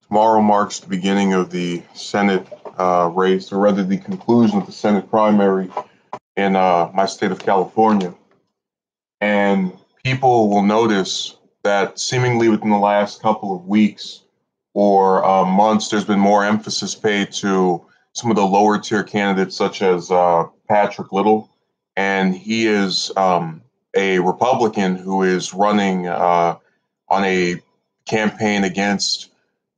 Tomorrow marks the beginning of the Senate race, or rather the conclusion of the Senate primary in my state of California. And people will notice that seemingly within the last couple of weeks or months, there's been more emphasis paid to some of the lower tier candidates, such as Patrick Little. And he is a Republican who is running on a campaign against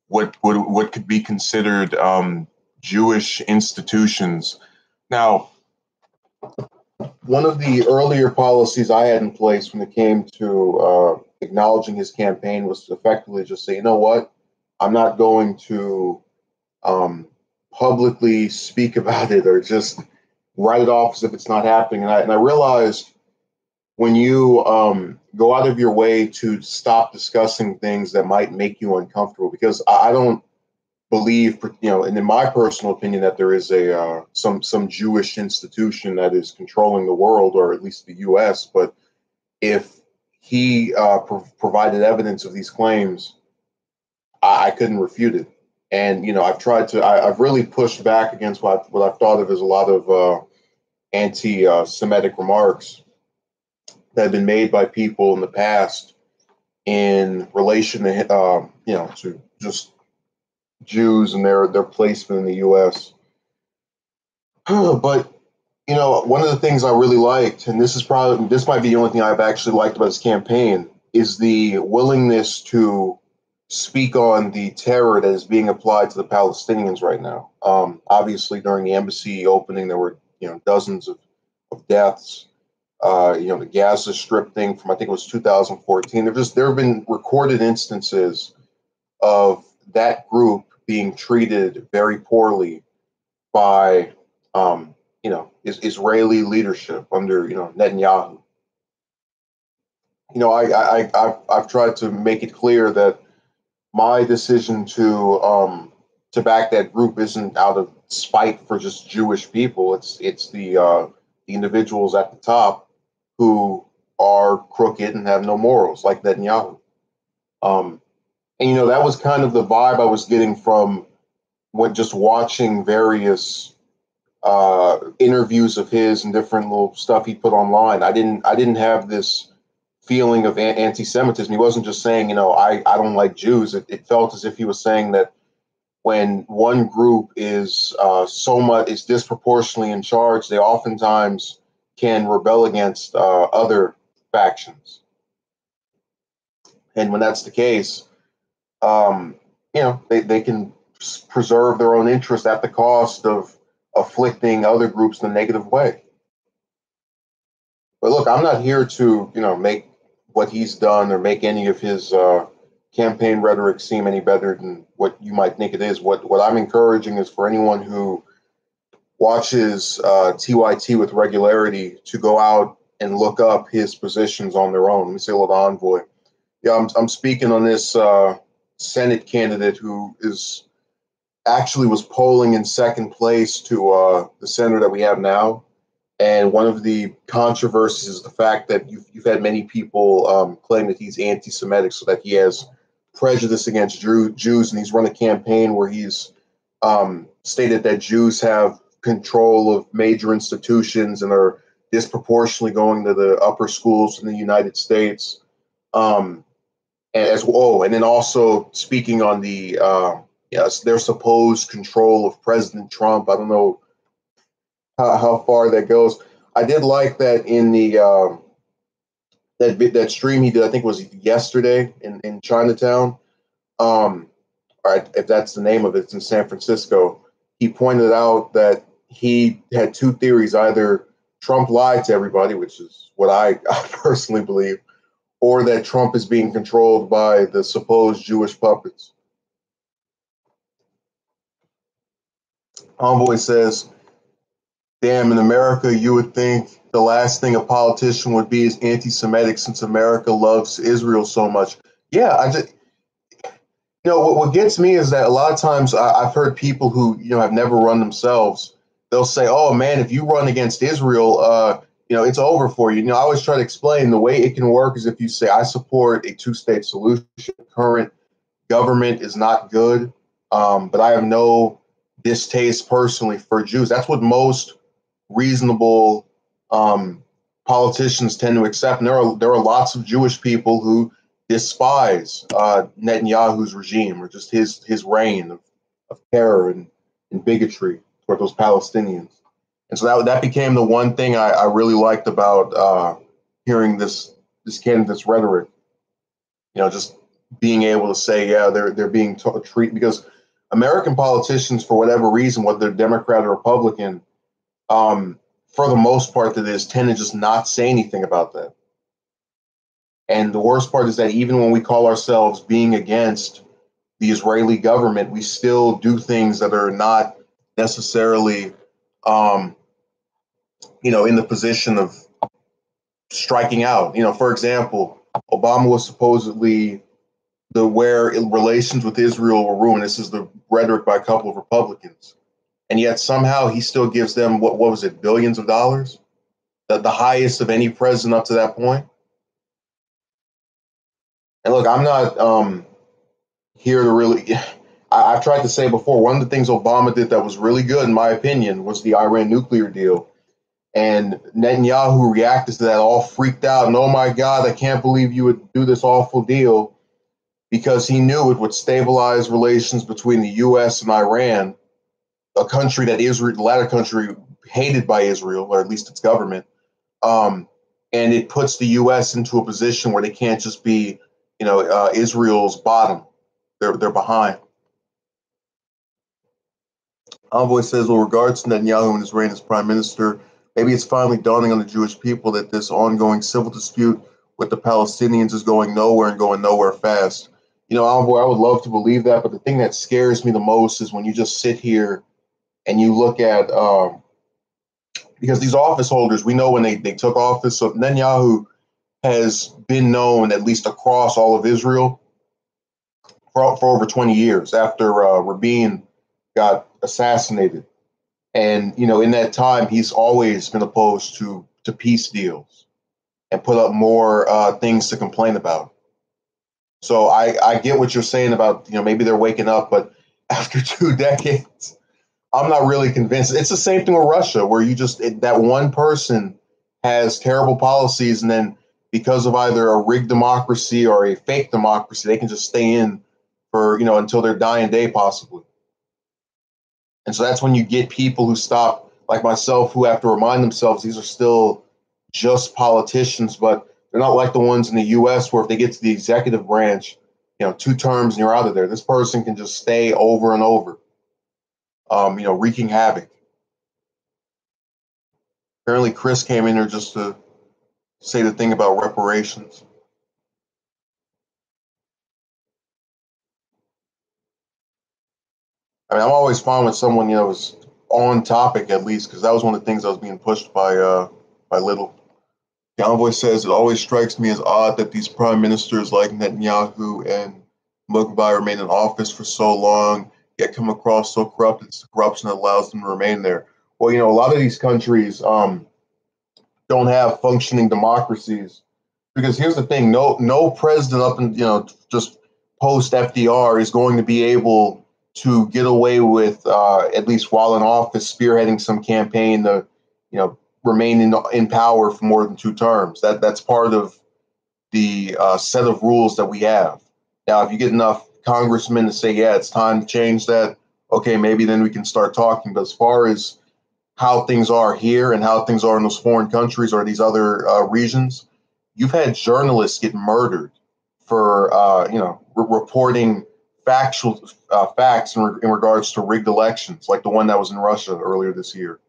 what could be considered Jewish institutions. Now, one of the earlier policies I had in place when it came to acknowledging his campaign was to effectively just say, you know what, I'm not going to publicly speak about it or just write it off as if it's not happening. And I realized when you go out of your way to stop discussing things that might make you uncomfortable, because I don't believe, and in my personal opinion, that there is a some Jewish institution that is controlling the world, or at least the U.S. But if he provided evidence of these claims, I couldn't refute it. And I've really pushed back against what I've thought of as a lot of anti-Semitic remarks that have been made by people in the past in relation to to just Jews and their placement in the U.S. But one of the things I really liked, and this might be the only thing I've actually liked about his campaign, is the willingness to speak on the terror that is being applied to the Palestinians right now. Obviously, during the embassy opening, there were dozens of deaths. The Gaza Strip thing from, I think it was 2014. There have been recorded instances of that group being treated very poorly by Israeli leadership under Netanyahu. I've tried to make it clear that my decision to back that group isn't out of spite for just Jewish people. It's the individuals at the top who are crooked and have no morals, like Netanyahu. And that was kind of the vibe I was getting from just watching various interviews of his and different little stuff he put online. I didn't have this feeling of anti-Semitism. He wasn't just saying, I don't like Jews. It felt as if he was saying that when one group is is disproportionately in charge, they oftentimes can rebel against other factions. And when that's the case, they can preserve their own interest at the cost of afflicting other groups in a negative way. But look, I'm not here to, make what he's done or make any of his campaign rhetoric seem any better than what you might think it is. What I'm encouraging is for anyone who watches TYT with regularity to go out and look up his positions on their own. Let me say hello to Envoy. Yeah, I'm speaking on this Senate candidate who was polling in second place to the senator that we have now. And one of the controversies is the fact that you've had many people claim that he's anti-Semitic, so that he has prejudice against Jews, and he's run a campaign where he's stated that Jews have control of major institutions and are disproportionately going to the upper schools in the United States. And then also speaking on their supposed control of President Trump. I don't know how far that goes. I did like that in the that stream he did. I think it was yesterday in Chinatown. All right, if that's the name of it, it's in San Francisco. He pointed out that he had two theories: either Trump lied to everybody, which is what I personally believe, or that Trump is being controlled by the supposed Jewish puppets. Envoy says, damn, in America, you would think the last thing a politician would be is anti-Semitic, since America loves Israel so much. Yeah, what gets me is that a lot of times I've heard people who, have never run themselves. They'll say, oh man, if you run against Israel, it's over for you. I always try to explain the way it can work is if you say, I support a two-state solution. Current government is not good. But I have no distaste personally for Jews. That's what most reasonable politicians tend to accept. And there are lots of Jewish people who despise Netanyahu's regime or just his reign of terror and bigotry toward those Palestinians. And so that became the one thing I really liked about hearing this candidate's rhetoric. Just being able to say, yeah, they're being treated, because American politicians, for whatever reason, whether they're Democrat or Republican, for the most part, that is, tend to just not say anything about that. And the worst part is that even when we call ourselves being against the Israeli government, we still do things that are not necessarily, in the position of striking out. For example, Obama was supposedly where relations with Israel were ruined. This is the rhetoric by a couple of Republicans. And yet somehow he still gives them, what was it, billions of dollars? The highest of any president up to that point. And look, I'm not here to really, I've tried to say before, one of the things Obama did that was really good, in my opinion, was the Iran nuclear deal. And Netanyahu reacted to that all freaked out. And, oh my God, I can't believe you would do this awful deal, because he knew it would stabilize relations between the U.S. and Iran, a country that Israel, the latter country, hated by Israel, or at least its government. And it puts the U.S. into a position where they can't just be, Israel's bottom. They're behind. Envoy says, with regards to Netanyahu and his reign as prime minister, maybe it's finally dawning on the Jewish people that this ongoing civil dispute with the Palestinians is going nowhere and going nowhere fast. Envoy, I would love to believe that, but the thing that scares me the most is when you just sit here and you look at, because these office holders, we know when they took office. So Netanyahu has been known, at least across all of Israel, for over 20 years after Rabin got assassinated. And, in that time, he's always been opposed to peace deals and put up more things to complain about. So I get what you're saying about, maybe they're waking up, but after 2 decades, I'm not really convinced. It's the same thing with Russia, where that one person has terrible policies, and then because of either a rigged democracy or a fake democracy, they can just stay in for, until their dying day, possibly. And so that's when you get people who stop, like myself, who have to remind themselves these are still just politicians, but they're not like the ones in the U.S. where if they get to the executive branch, 2 terms and you're out of there. This person can just stay over and over, wreaking havoc. Apparently, Chris came in here just to say the thing about reparations. I mean, I'm always fine with someone, is on topic at least, because that was one of the things that was being pushed by Little. The envoy says, it always strikes me as odd that these prime ministers like Netanyahu and Mukbai remain in office for so long, yet come across so corrupt. It's the corruption that allows them to remain there. Well, a lot of these countries don't have functioning democracies, because here's the thing: no president up in just post FDR is going to be able to get away with, at least while in office, spearheading some campaign to remain in power for more than 2 terms. That's part of the set of rules that we have. Now, if you get enough congressmen to say, yeah, it's time to change that, okay, maybe then we can start talking. But as far as how things are here and how things are in those foreign countries or these other regions, you've had journalists get murdered for reporting facts in regards to rigged elections, like the one that was in Russia earlier this year.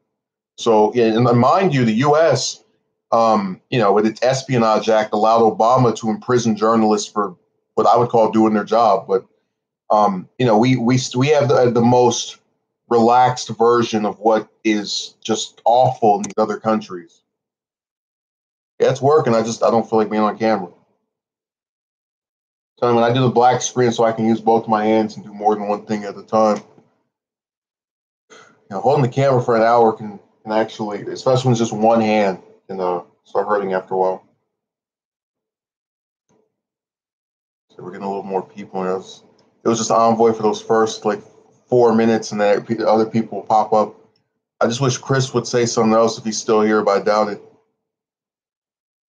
So, and mind you, the U.S., with its Espionage Act, allowed Obama to imprison journalists for what I would call doing their job. But we have the most relaxed version of what is just awful in these other countries. Yeah, it's working. I don't feel like being on camera. So when I do the black screen, so I can use both my hands and do more than one thing at a time. Holding the camera for an hour can actually, especially when it's just one hand, can start hurting after a while. So we're getting a little more people in us. it was just Envoy for those first like 4 minutes, and then the other people pop up. I just wish Chris would say something else if he's still here, but I doubt it.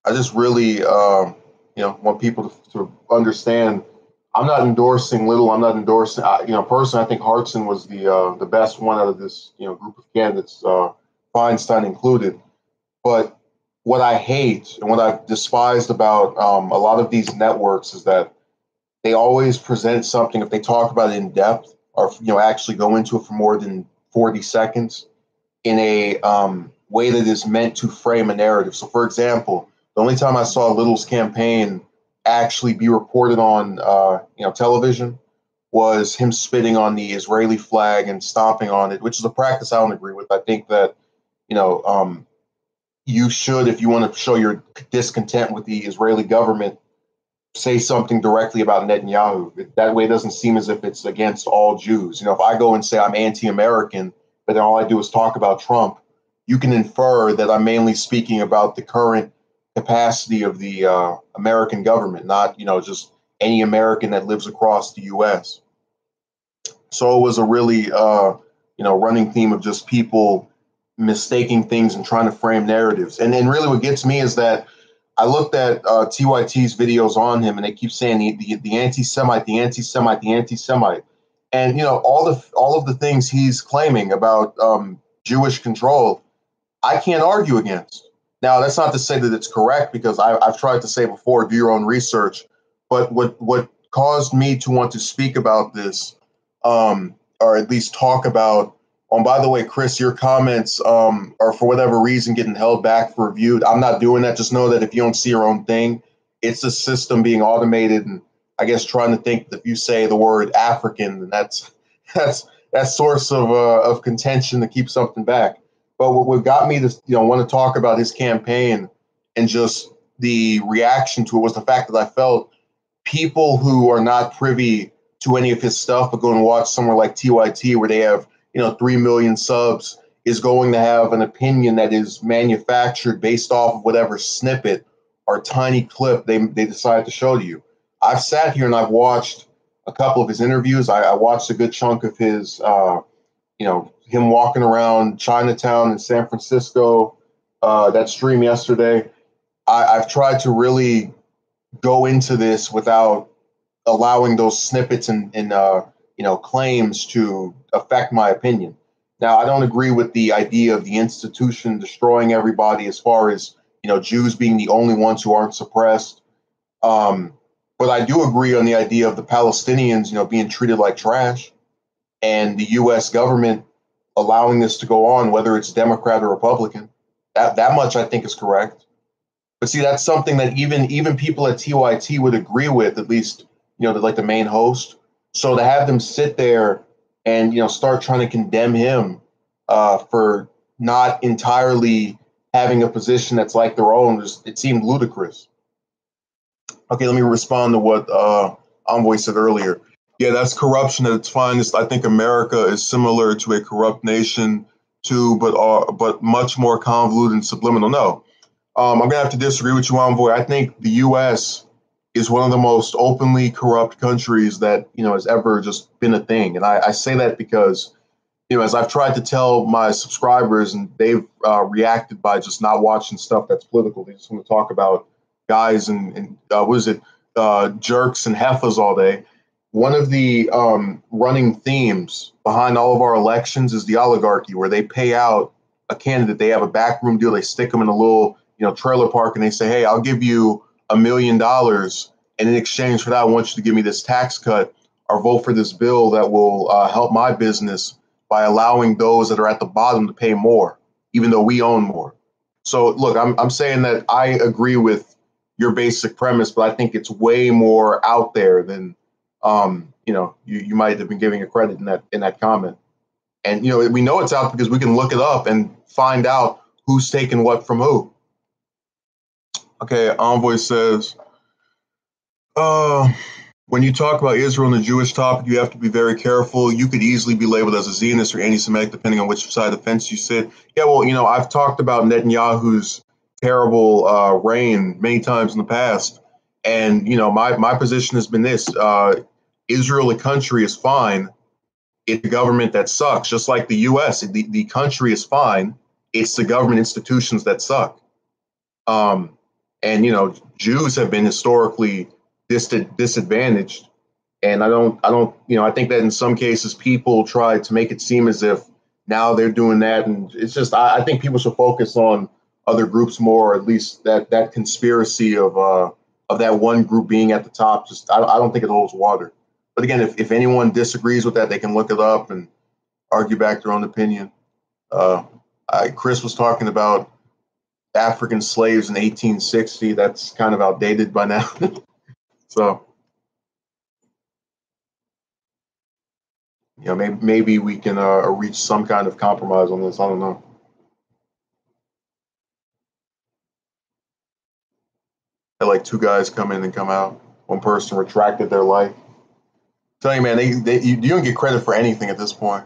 I just really, want people to understand. I'm not endorsing Little. I'm not endorsing. Personally, I think Hartson was the best one out of this group of candidates, Feinstein included. But what I hate and what I've despised about a lot of these networks is that they always present something, if they talk about it in depth or actually go into it for more than 40 seconds, in a way that is meant to frame a narrative. So, for example, the only time I saw Little's campaign actually be reported on television was him spitting on the Israeli flag and stomping on it, which is a practice I don't agree with. I think that you should, if you want to show your discontent with the Israeli government, say something directly about Netanyahu. That way it doesn't seem as if it's against all Jews. If I go and say I'm anti-American, but then all I do is talk about Trump, you can infer that I'm mainly speaking about the current capacity of the American government, not, just any American that lives across the U.S. So it was a really, running theme of just people mistaking things and trying to frame narratives. And really what gets me is that I looked at TYT's videos on him, and they keep saying the anti-Semite, the anti-Semite, the anti-Semite. And, all of the things he's claiming about Jewish control, I can't argue against. Now, that's not to say that it's correct, because I've tried to say before, do your own research. But what caused me to want to speak about this, or at least talk about, by the way, Chris, your comments are for whatever reason getting held back for review. I'm not doing that. Just know that if you don't see your own thing, it's a system being automated, and I guess trying to think that if you say the word African, then that's source of contention to keep something back. But what got me to want to talk about his campaign and just the reaction to it was the fact that I felt people who are not privy to any of his stuff, but go and watch somewhere like TYT, where they have 3 million subs, is going to have an opinion that is manufactured based off of whatever snippet or tiny clip they decide to show to you. I've sat here and I've watched a couple of his interviews. I watched a good chunk of his, him walking around Chinatown in San Francisco, that stream yesterday. I've tried to really go into this without allowing those snippets and claims to affect my opinion. Now, I don't agree with the idea of the institution destroying everybody, as far as Jews being the only ones who aren't suppressed. But I do agree on the idea of the Palestinians, being treated like trash, and the U.S. government allowing this to go on, whether it's Democrat or Republican. That much I think is correct. But see, that's something that even people at TYT would agree with, at least like the main host. So to have them sit there and start trying to condemn him for not entirely having a position that's like their own, it seemed ludicrous. Okay, let me respond to what Envoy said earlier. Yeah, that's corruption at its finest. I think America is similar to a corrupt nation too, but much more convoluted and subliminal. No, I'm gonna have to disagree with you, Envoy. I think the U.S. is one of the most openly corrupt countries that has ever just been a thing, and I say that because as I've tried to tell my subscribers, and they've reacted by just not watching stuff that's political. They just want to talk about guys and jerks and heifers all day. One of the running themes behind all of our elections is the oligarchy, where they pay out a candidate. They have a backroom deal. They stick them in a little trailer park, and they say, hey, I'll give you $1 million, and in exchange for that, I want you to give me this tax cut or vote for this bill that will help my business by allowing those that are at the bottom to pay more, even though we own more. So look, I'm saying that I agree with your basic premise, but I think it's way more out there than you might have been giving it credit in that comment. And we know it's out because we can look it up and find out who's taken what from who. Okay, Envoy says, when you talk about Israel and the Jewish topic, you have to be very careful. You could easily be labeled as a Zionist or anti-Semitic, depending on which side of the fence you sit. Yeah, well, I've talked about Netanyahu's terrible reign many times in the past. And, my position has been this. Israel, the country, is fine. It's the government that sucks. Just like the U.S., the country is fine. It's the government institutions that suck. And Jews have been historically disadvantaged, and I think that in some cases people try to make it seem as if now they're doing that, and it's just I think people should focus on other groups more, or at least that conspiracy of that one group being at the top. Just I don't think it holds water. But again, if anyone disagrees with that, they can look it up and argue back their own opinion. Chris was talking about African slaves in 1860. That's kind of outdated by now. So, maybe we can reach some kind of compromise on this. I don't know. Had like two guys come in and come out. One person retracted their life. Tell you, man, you don't get credit for anything at this point.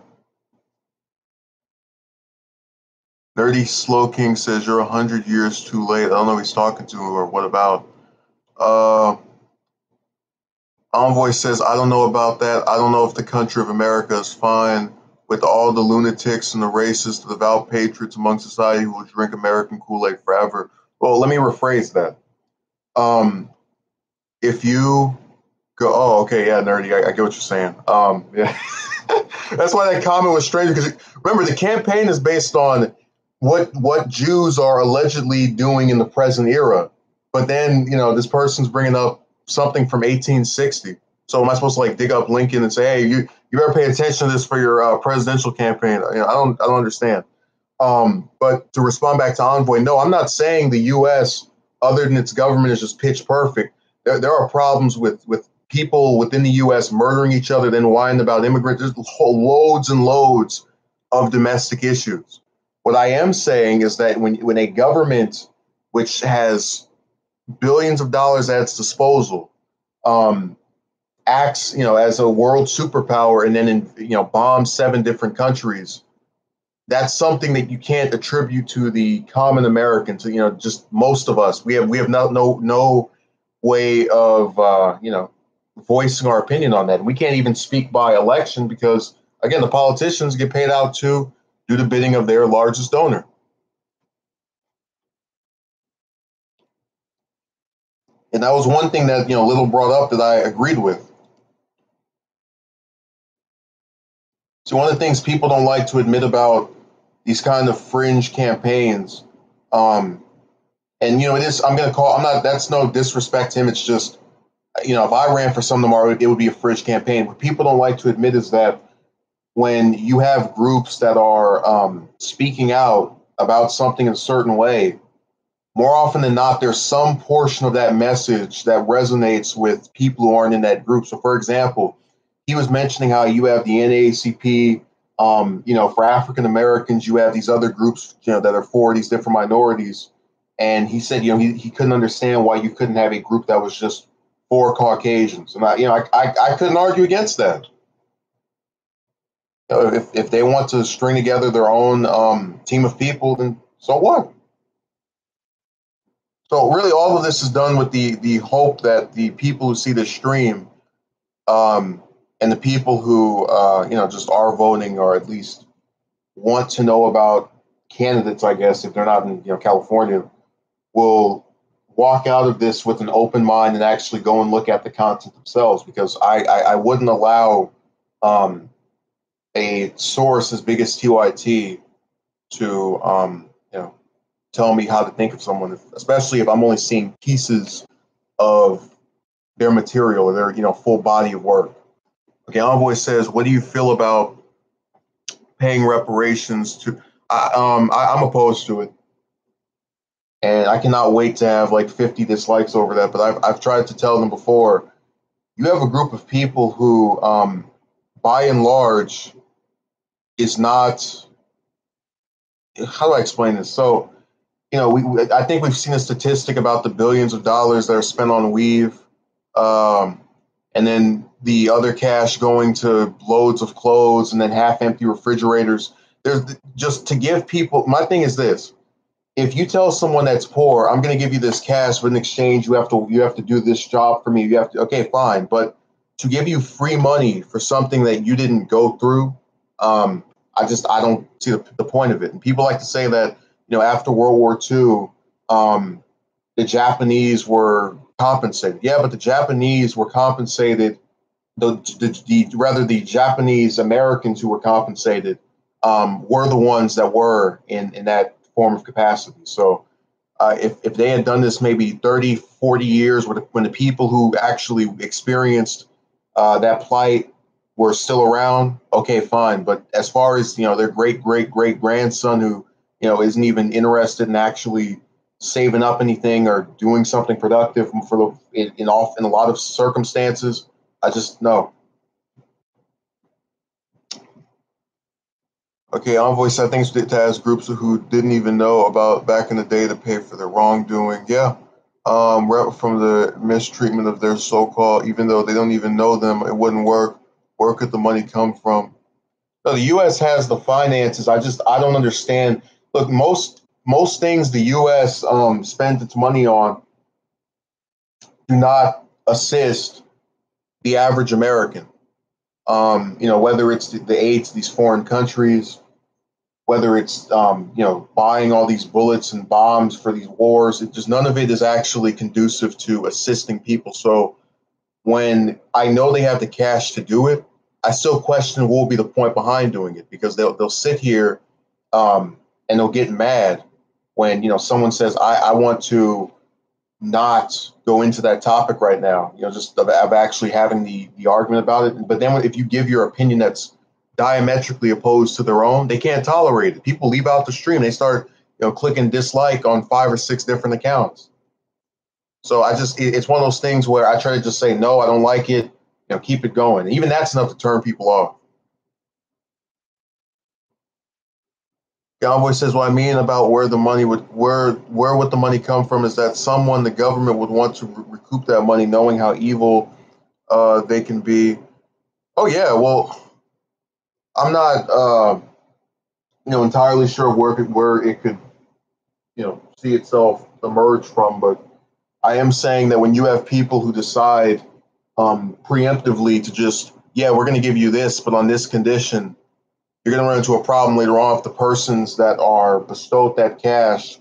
Nerdy Slow King says you're 100 years too late. I don't know who he's talking to or what about. Envoy says, I don't know about that. I don't know if the country of America is fine with all the lunatics and the racists, the devout patriots among society who will drink American Kool-Aid forever. Well, let me rephrase that. If you go, oh, okay, yeah, Nerdy, I get what you're saying. Yeah. That's why that comment was strange, because remember, the campaign is based on what Jews are allegedly doing in the present era. But then, this person's bringing up something from 1860. So am I supposed to dig up Lincoln and say, hey, you better pay attention to this for your presidential campaign? I don't understand. But to respond back to Envoy, no, I'm not saying the U.S., other than its government, is just pitch perfect. There are problems with people within the U.S. murdering each other, then whining about immigrants. There's loads and loads of domestic issues. What I am saying is that when a government which has billions of dollars at its disposal acts, as a world superpower, and then bombs 7 different countries, that's something that you can't attribute to the common American, to just most of us. We have no way of voicing our opinion on that. We can't even speak by election because, again, the politicians get paid out to do the bidding of their largest donor. And that was one thing that Little brought up that I agreed with. So one of the things people don't like to admit about these kind of fringe campaigns, and it is. That's no disrespect to him. It's just, if I ran for some tomorrow, it would be a fringe campaign. What people don't like to admit is that when you have groups that are speaking out about something in a certain way, more often than not, there's some portion of that message that resonates with people who aren't in that group. So, for example, he was mentioning how you have the NAACP, for African Americans, you have these other groups, that are for these different minorities. And he said, he couldn't understand why you couldn't have a group that was just for Caucasians. And I couldn't argue against that. If they want to string together their own team of people, then so what? So really, all of this is done with the hope that the people who see the stream, and the people who just are voting, or at least want to know about candidates, I guess, if they're not in California, will walk out of this with an open mind and actually go and look at the content themselves. Because I wouldn't allow a source as big as TYT to tell me how to think of someone, especially if I'm only seeing pieces of their material or their full body of work. Okay, Envoy says, what do you feel about paying reparations to? I'm opposed to it, and I cannot wait to have 50 dislikes over that. But I've tried to tell them before. You have a group of people who, by and large, is not. How do I explain this? So, I think we've seen a statistic about the billions of dollars that are spent on weave, and then the other cash going to loads of clothes and then half-empty refrigerators. There's just to give people. My thing is this: if you tell someone that's poor, I'm going to give you this cash, but in exchange, you have to do this job for me. You have to. Okay, fine, but to give you free money for something that you didn't go through, I don't see the point of it. And people like to say that, after World War II, the Japanese were compensated. Yeah, but the Japanese were compensated. The Japanese Americans who were compensated were the ones that were in that form of capacity. So if they had done this maybe 30, 40 years when the people who actually experienced that plight were still around, okay, fine. But as far as, their great, great, great grandson who, isn't even interested in actually saving up anything or doing something productive in a lot of circumstances, I just, no. Okay, Envoy said things to ask groups who didn't even know about back in the day to pay for their wrongdoing. Yeah, from the mistreatment of their so-called, even though they don't even know them, it wouldn't work. Where could the money come from? No, the U.S. has the finances. I don't understand. Look, most things the U.S. Spends its money on do not assist the average American. Whether it's the aid to these foreign countries, whether it's buying all these bullets and bombs for these wars, none of it is actually conducive to assisting people. So when I know they have the cash to do it, I still question what will be the point behind doing it, because they'll sit here and they'll get mad when someone says I want to not go into that topic right now, just of actually having the argument about it. But then if you give your opinion that's diametrically opposed to their own, they can't tolerate it. People leave out the stream. They start, clicking dislike on 5 or 6 different accounts. So it's one of those things where I try to just say, no, I don't like it. Keep it going. And even that's enough to turn people off. Cowboy says, what I mean about where the money where would the money come from is that the government would want to recoup that money, knowing how evil they can be. Oh yeah, well, I'm not entirely sure where it could see itself emerge from, but I am saying that when you have people who decide preemptively to just, yeah, we're going to give you this, but on this condition, you're going to run into a problem later on if the persons that are bestowed that cash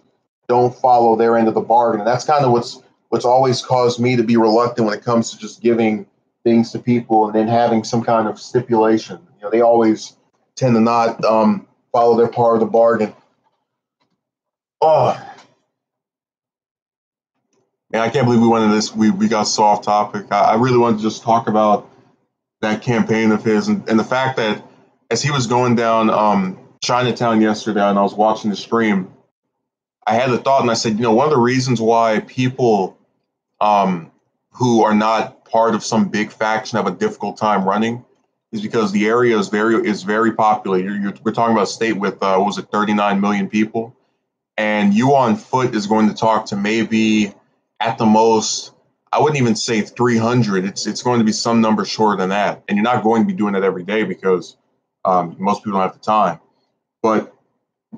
don't follow their end of the bargain. And that's kind of what's always caused me to be reluctant when it comes to just giving things to people and then having some kind of stipulation. They always tend to not follow their part of the bargain. Oh, man, I can't believe we went into this. We got so off topic. I really wanted to just talk about that campaign of his and the fact that as he was going down Chinatown yesterday and I was watching the stream, I had the thought and I said, one of the reasons why people who are not part of some big faction have a difficult time running is because the area is very populated. We're talking about a state with, 39 million people. And you on foot is going to talk to maybe at the most, I wouldn't even say 300. It's going to be some number shorter than that. And you're not going to be doing that every day because most people don't have the time. But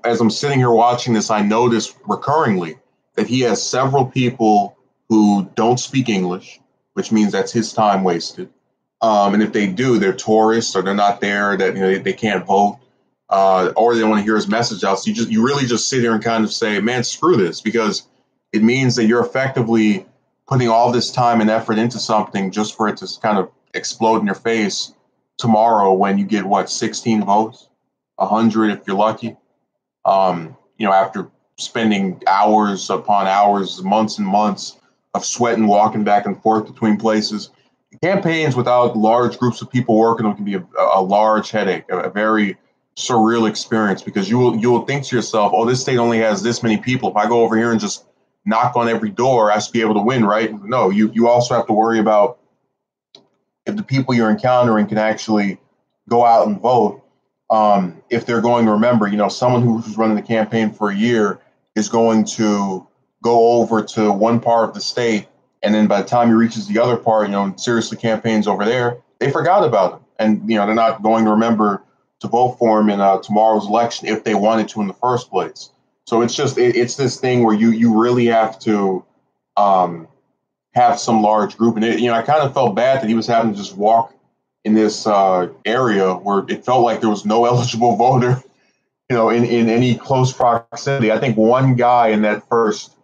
as I'm sitting here watching this, I notice recurringly that he has several people who don't speak English, which means that's his time wasted. And if they do, they're tourists or they're not there, that they can't vote, or they want to hear his message out. So you really just sit here and kind of say, man, screw this, because it means that you're effectively putting all this time and effort into something just for it to kind of explode in your face tomorrow when you get 16 votes, 100 if you're lucky. After spending hours upon hours, months and months of sweat and walking back and forth between places. Campaigns without large groups of people working on can be a large headache, a very surreal experience, because you will think to yourself, oh, this state only has this many people. If I go over here and just knock on every door, I should be able to win, right? No, you also have to worry about if the people you're encountering can actually go out and vote. If they're going to remember, someone who's running the campaign for a year is going to go over to one part of the state, and then by the time he reaches the other part, seriously campaigns over there, they forgot about him, and they're not going to remember to vote for him in tomorrow's election if they wanted to in the first place. So it's just it's this thing where you really have to have some large group. And I kind of felt bad that he was having to just walk in this area where it felt like there was no eligible voter, in any close proximity. I think one guy in that first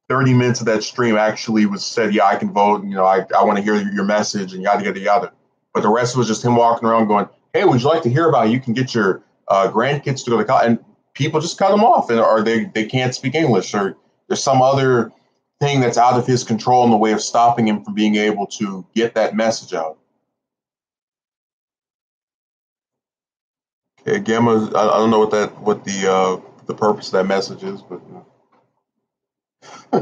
30 minutes of that stream actually said, yeah, I can vote. And, I want to hear your message and yada, yada, yada. But the rest was just him walking around going, hey, would you like to hear about it? You can get your grandkids to go to college. And people just cut him off, or they can't speak English, or there's some other thing that's out of his control in the way of stopping him from being able to get that message out. Okay, Gamma, I don't know what the purpose of that message is, but I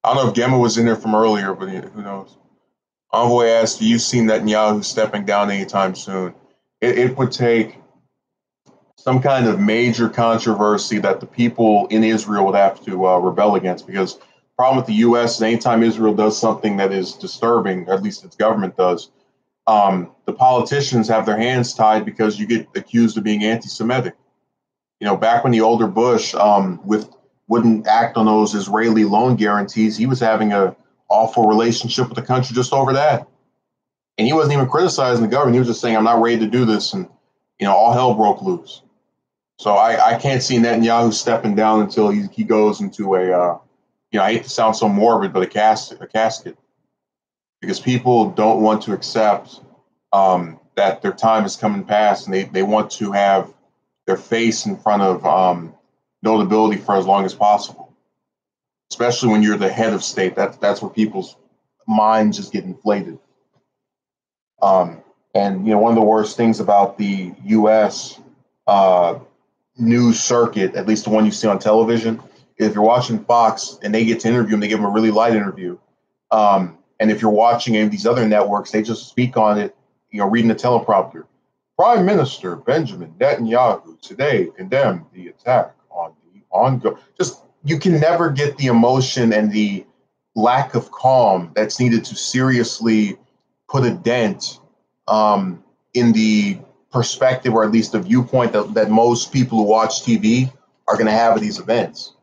don't know if Gamma was in there from earlier, but who knows? Envoy asked, do you see Netanyahu stepping down anytime soon? It would take some kind of major controversy that the people in Israel would have to rebel against, because the problem with the U.S. is anytime Israel does something that is disturbing, or at least its government does, the politicians have their hands tied because you get accused of being anti-Semitic. Back when the older Bush wouldn't act on those Israeli loan guarantees, he was having a awful relationship with the country just over that. And he wasn't even criticizing the government. He was just saying, I'm not ready to do this. And, all hell broke loose. So I can't see Netanyahu stepping down until he goes into I hate to sound so morbid, but a casket. Because people don't want to accept that their time is coming past, and they want to have their face in front of notability for as long as possible. Especially when you're the head of state, that's where people's minds just get inflated. And one of the worst things about the U.S. News circuit, at least the one you see on television, is if you're watching Fox and they get to interview them, they give them a really light interview. And if you're watching any of these other networks, they just speak on it, reading the teleprompter. Prime Minister Benjamin Netanyahu today condemned the attack on the ongoing. Just, you can never get the emotion and the lack of calm that's needed to seriously put a dent in the perspective, or at least the viewpoint that most people who watch TV are going to have at these events.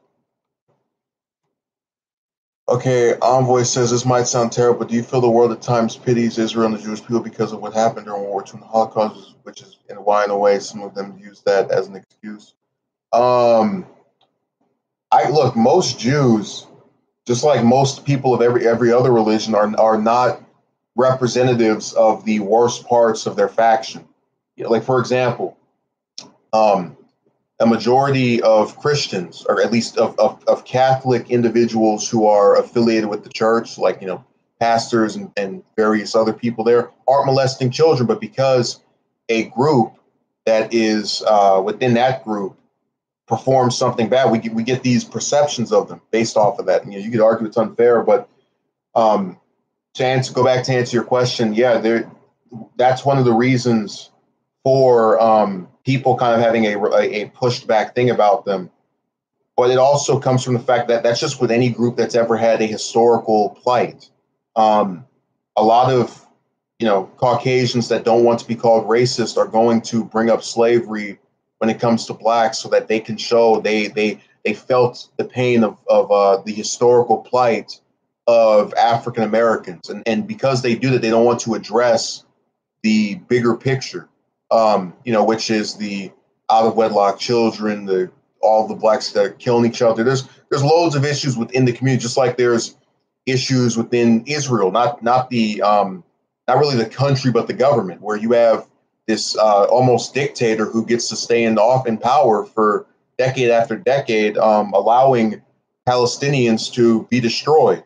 Okay, Envoy says, this might sound terrible, but do you feel the world at times pities Israel and the Jewish people because of what happened during World War II and the Holocaust, which is, in a way, some of them use that as an excuse? Look, most Jews, just like most people of every other religion, are not representatives of the worst parts of their faction. Like, for example, a majority of Christians, or at least of Catholic individuals who are affiliated with the church, like, pastors and various other people there, aren't molesting children. But because a group that is within that group performs something bad, we get these perceptions of them based off of that. And, you could argue it's unfair, but go back to answer your question, yeah, that's one of the reasons for people kind of having a pushed back thing about them. But it also comes from the fact that that's just with any group that's ever had a historical plight. A lot of, Caucasians that don't want to be called racist are going to bring up slavery when it comes to blacks so that they can show they felt the pain of the historical plight of African Americans. And because they do that, they don't want to address the bigger picture. Which is the out of wedlock children, all the blacks that are killing each other. There's loads of issues within the community, just like there's issues within Israel, not really the country, but the government, where you have this almost dictator who gets to stay in power for decade after decade, allowing Palestinians to be destroyed.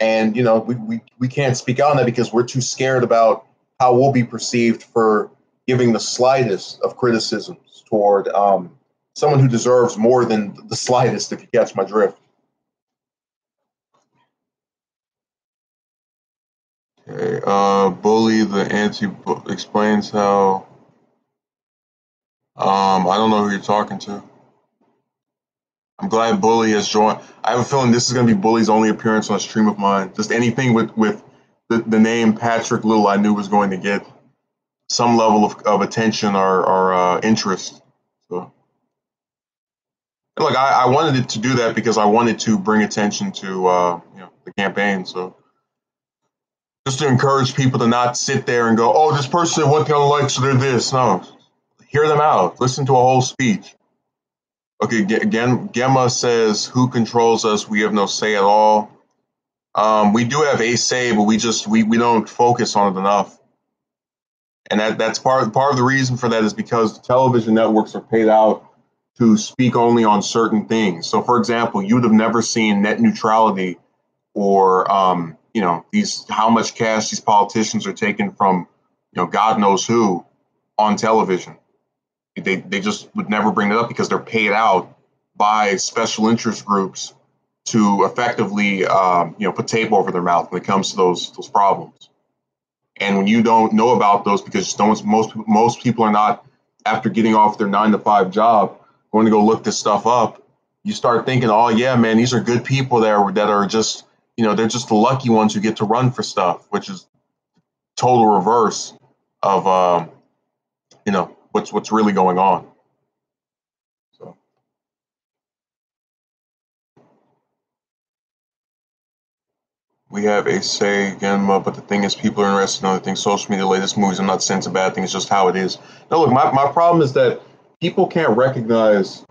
And we can't speak on that because we're too scared about how we'll be perceived for giving the slightest of criticisms toward someone who deserves more than the slightest, if you catch my drift. Okay, Bully the Anti explains how. I don't know who you're talking to. I'm glad Bully has joined. I have a feeling this is going to be Bully's only appearance on a stream of mine. Just anything with the name Patrick Little, I knew was going to get some level of attention or interest. So, Look, I wanted it to do that because I wanted to bring attention to the campaign. So just to encourage people to not sit there and go, "Oh, this person said one thing I don't like, so they're this." No, hear them out. Listen to a whole speech. Okay, Gemma says, "Who controls us? We have no say at all." We do have a say, but we don't focus on it enough. And that's part of the reason for that is because the television networks are paid out to speak only on certain things. So, for example, you would have never seen net neutrality or these how much cash these politicians are taking from God knows who on television. They just would never bring it up because they're paid out by special interest groups to effectively put tape over their mouth when it comes to those problems. And when you don't know about those, because most people are not, after getting off their 9 to 5 job, going to go look this stuff up. You start thinking, oh yeah, man, these are good people there that are just, they're just the lucky ones who get to run for stuff, which is total reverse of, what's really going on. So. We have a say again, but the thing is, people are interested in other things. Social media, latest movies. I'm not saying it's a bad thing. It's just how it is. No, look, my problem is that people can't recognize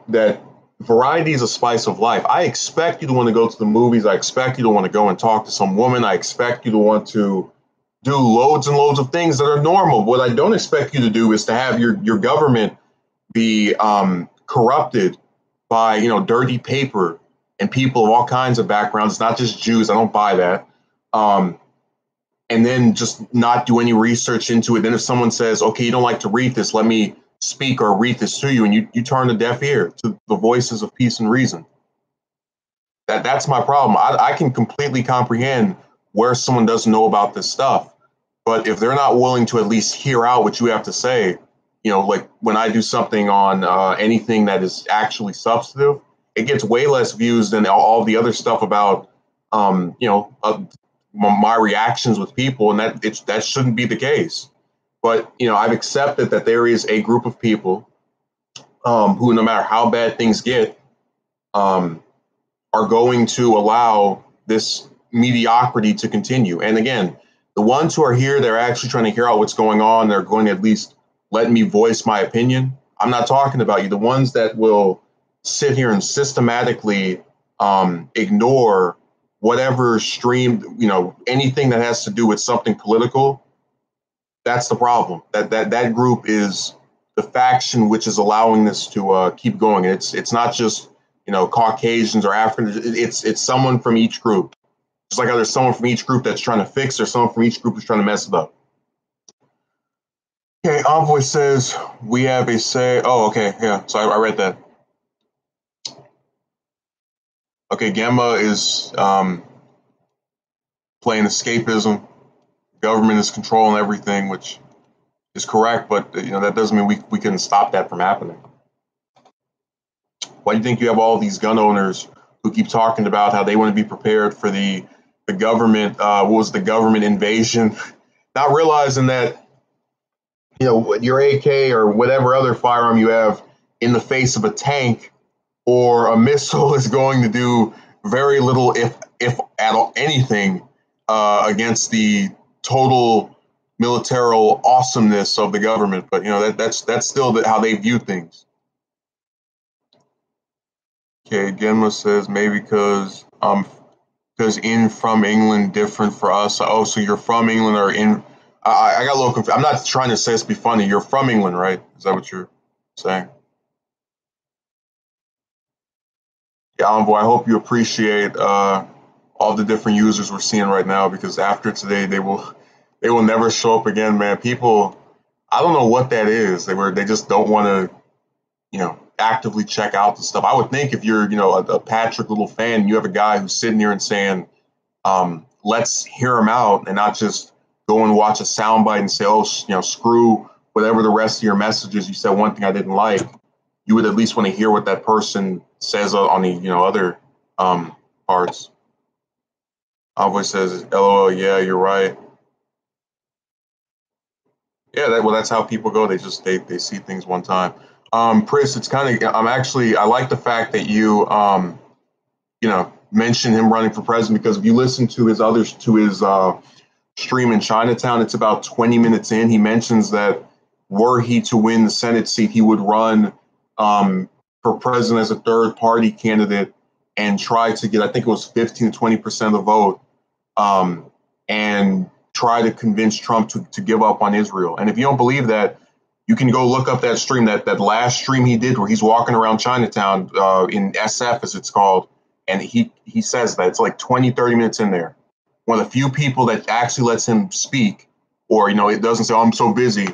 that variety is a spice of life. I expect you to want to go to the movies. I expect you to want to go and talk to some woman. I expect you to want to do loads and loads of things that are normal. What I don't expect you to do is to have your government be corrupted by dirty paper and people of all kinds of backgrounds. It's not just Jews. I don't buy that. And then just not do any research into it. Then if someone says, okay, you don't like to read this, let me speak or read this to you, and you turn a deaf ear to the voices of peace and reason. That's my problem. I can completely comprehend where someone doesn't know about this stuff, but if they're not willing to at least hear out what you have to say, like when I do something on anything that is actually substantive, it gets way less views than all the other stuff about my reactions with people, and that shouldn't be the case. But I've accepted that there is a group of people who, no matter how bad things get, are going to allow this mediocrity to continue. And again, the ones who are here, they're actually trying to hear out what's going on. They're going to at least let me voice my opinion. I'm not talking about you. The ones that will sit here and systematically ignore whatever stream, anything that has to do with something political, that's the problem. That group is the faction which is allowing this to keep going. It's not just Caucasians or Africans. It's someone from each group. Just like how there's someone from each group that's trying to fix, there's someone from each group who's trying to mess it up. Okay, Envoy says we have a say. Oh, okay, yeah. So I read that. Okay, Gamma is playing escapism. Government is controlling everything, which is correct, but that doesn't mean we can stop that from happening. Why do you think you have all these gun owners who keep talking about how they want to be prepared for the government? What was the government invasion? Not realizing that your AK or whatever other firearm you have in the face of a tank or a missile is going to do very little, if at all anything, against the total military awesomeness of the government. But that's still how they view things. Okay, Gemma says maybe because in from England different for us. Oh, so you're from England or in? I got a little confused. I'm not trying to say this to be funny. You're from England, right? Is that what you're saying? Yeah, Envoy. I hope you appreciate all the different users we're seeing right now, because after today they will never show up again, man. People, I don't know what that is. They just don't want to actively check out the stuff. I would think if you're a Patrick Little fan and you have a guy who's sitting here and saying, let's hear him out, and not just go and watch a soundbite and say, oh, screw whatever the rest of your messages. You said one thing I didn't like. You would at least want to hear what that person says on the other parts. Envoy says, LOL, yeah, you're right. Yeah, that's how people go. They see things one time. Pris, it's kind of, I like the fact that you, mentioned him running for president, because if you listen to his stream in Chinatown, it's about 20 minutes in. He mentions that were he to win the Senate seat, he would run for president as a third party candidate and try to get, I think it was 15 to 20% of the vote, and try to convince Trump to give up on Israel. And if you don't believe that, you can go look up that stream, that last stream he did where he's walking around Chinatown in SF, as it's called. And he says that it's like 20, 30 minutes in there. One of the few people that actually lets him speak, or, it doesn't say, oh, I'm so busy,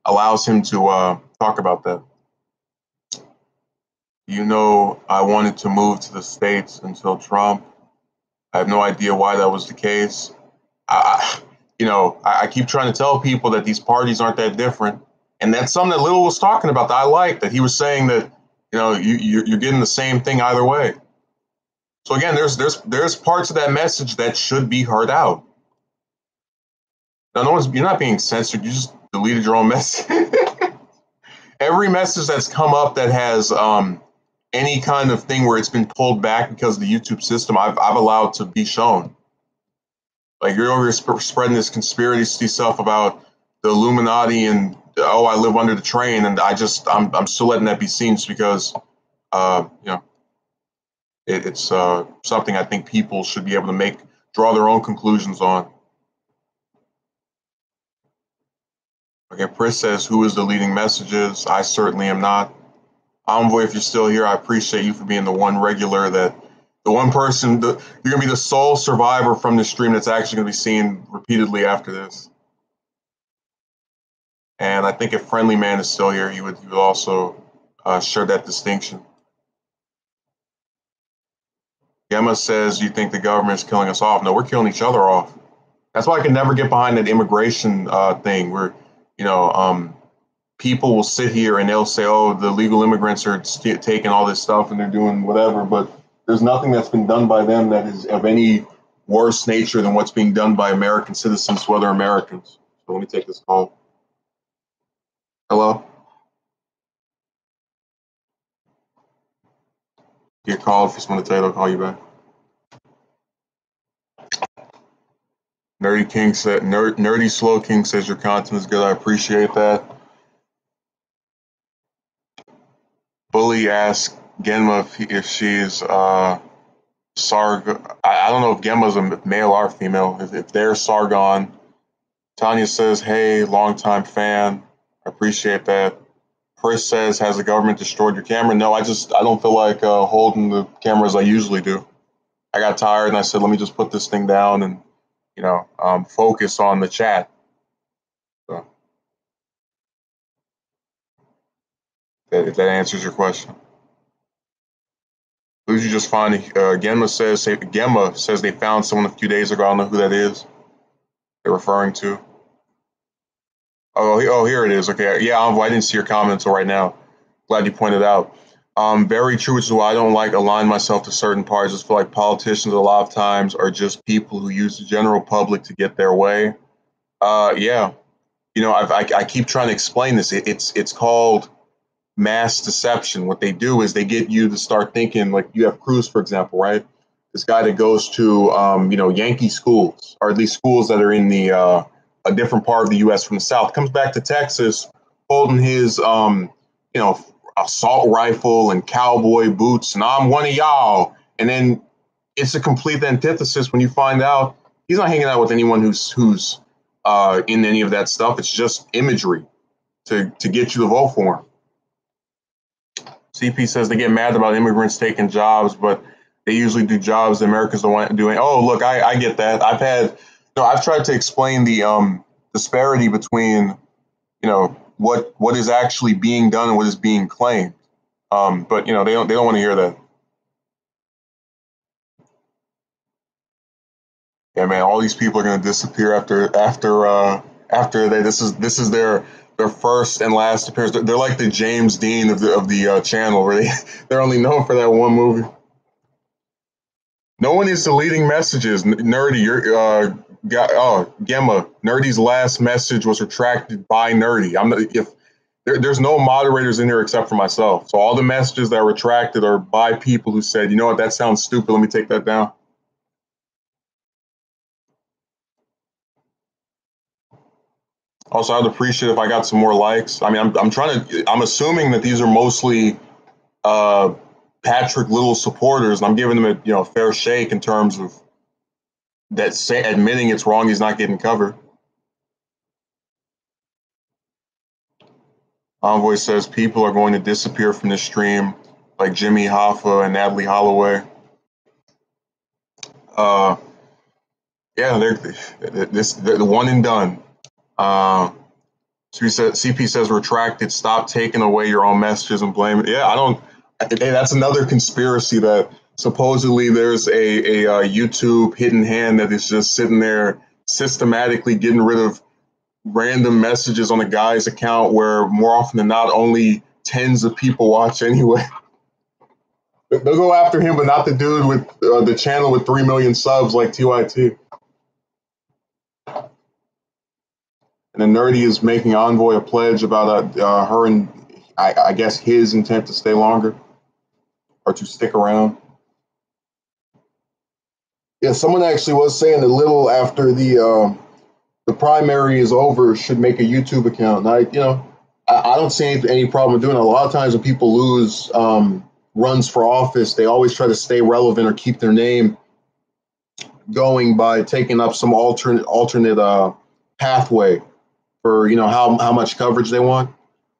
allows him to talk about that. I wanted to move to the States until Trump. I have no idea why that was the case. I keep trying to tell people that these parties aren't that different. And that's something that Little was talking about that I like, that he was saying that, you're getting the same thing either way. So again, there's parts of that message that should be heard out. Now, you're not being censored. You just deleted your own message. Every message that's come up that has any kind of thing where it's been pulled back because of the YouTube system, I've allowed to be shown. Like, you're over here spreading this conspiracy stuff about the Illuminati and, oh, I live under the train, and I'm still letting that be seen just because it's something I think people should be able to draw their own conclusions on. Okay, Pris says, who is deleting messages? I certainly am not. Envoy, if you're still here, I appreciate you for being the one regular, the one person, you're going to be the sole survivor from this stream that's actually going to be seen repeatedly after this. And I think if Friendly Man is still here, he would also share that distinction. Gemma says, you think the government is killing us off? No, we're killing each other off. That's why I can never get behind that immigration thing where, people will sit here and they'll say, oh, the legal immigrants are taking all this stuff and they're doing whatever, but there's nothing that's been done by them that is of any worse nature than what's being done by American citizens to other Americans. So let me take this call. Hello? Get called. If you just want to tell you, I'll call you back. Nerdy Slow King says your content is good. I appreciate that. Bully asked Genma if she's Sargon. I don't know if Genma's a male or female. If they're Sargon. Tanya says, hey, longtime fan. I appreciate that. Chris says, has the government destroyed your camera? No, I don't feel like holding the camera as I usually do. I got tired and I said, let me just put this thing down and, focus on the chat. So, if that answers your question. Who did you just find? Gemma says they found someone a few days ago. I don't know who that is they're referring to. Oh, here it is. Okay. Yeah, I didn't see your comment until right now. Glad you pointed out. Very true, which is why I don't align myself to certain parties. I just feel like politicians a lot of times are just people who use the general public to get their way. Yeah. I keep trying to explain this. It's called mass deception. What they do is they get you to start thinking, like you have Cruz, for example, right? This guy that goes to, Yankee schools, or at least schools that are in a different part of the U.S. from the South, comes back to Texas holding his, assault rifle and cowboy boots, and I'm one of y'all. And then it's a complete antithesis when you find out he's not hanging out with anyone who's in any of that stuff. It's just imagery to get you to vote for him. CP says they get mad about immigrants taking jobs, but they usually do jobs the Americans don't want doing. Oh, look, I get that. I've tried to explain the disparity between, what is actually being done and what is being claimed. But they don't want to hear that. Yeah, man, all these people are going to disappear after this is their first and last appearance. They're like the James Dean of the channel, where they're only known for that one movie. No one is deleting messages. Nerdy, Gemma, Nerdy's last message was retracted by Nerdy. there's no moderators in here except for myself. So all the messages that are retracted are by people who said, you know what, that sounds stupid. Let me take that down. Also, I'd appreciate if I got some more likes. I mean, I'm assuming that these are mostly uh, Patrick Little supporters, and I'm giving them a fair shake in terms of admitting it's wrong. He's not getting covered. Envoy says people are going to disappear from the stream, like Jimmy Hoffa and Natalie Holloway. Yeah, they're the one and done. CP says retracted. Stop taking away your own messages and blame it. Yeah, I don't. Hey, that's another conspiracy that supposedly there's a YouTube hidden hand that is just sitting there systematically getting rid of random messages on a guy's account where more often than not only tens of people watch anyway. They'll go after him, but not the dude with the channel with 3 million subs like TYT. And then Nerdy is making Envoy a pledge about her and I guess his intent to stay longer or to stick around. Yeah, someone actually was saying that Little after the primary is over should make a YouTube account. And I don't see any problem with doing it. A lot of times when people lose runs for office, they always try to stay relevant or keep their name going by taking up some alternate pathway for how much coverage they want.